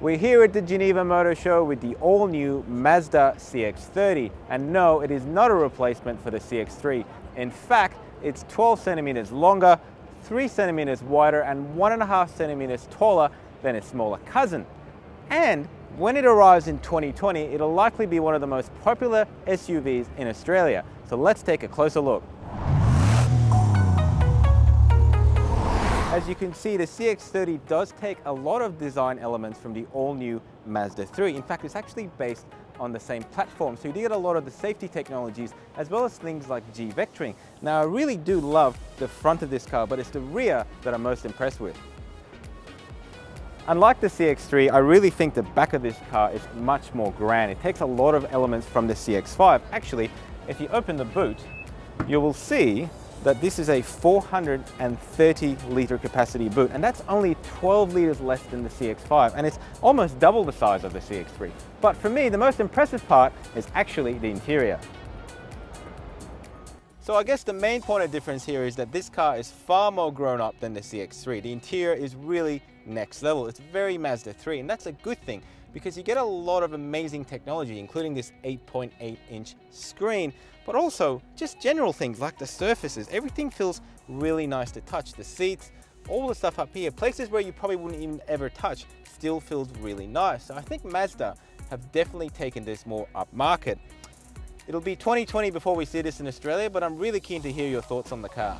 We're here at the Geneva Motor Show with the all-new Mazda CX-30, and no, it is not a replacement for the CX-3. In fact, it's 12 centimeters longer, 3 centimeters wider, and 1.5 centimeters taller than its smaller cousin. And when it arrives in 2020, it'll likely be one of the most popular SUVs in Australia. So let's take a closer look. As you can see, the CX-30 does take a lot of design elements from the all-new Mazda 3. In fact, it's actually based on the same platform, so you do get a lot of the safety technologies as well as things like G-vectoring. Now, I really do love the front of this car, but it's the rear that I'm most impressed with. Unlike the CX-3, I really think the back of this car is much more grand. It takes a lot of elements from the CX-5. Actually, if you open the boot, you will see that this is a 430 litre capacity boot, and that's only 12 litres less than the CX-5, and it's almost double the size of the CX-3. But for me, the most impressive part is actually the interior. So I guess the main point of difference here is that this car is far more grown up than the CX-3. The interior is really next level. It's very Mazda 3, and that's a good thing because you get a lot of amazing technology, including this 8.8-inch screen, but also just general things like the surfaces. Everything feels really nice to touch. The seats, all the stuff up here, places where you probably wouldn't even ever touch, still feels really nice. So I think Mazda have definitely taken this more upmarket. It'll be 2020 before we see this in Australia, but I'm really keen to hear your thoughts on the car.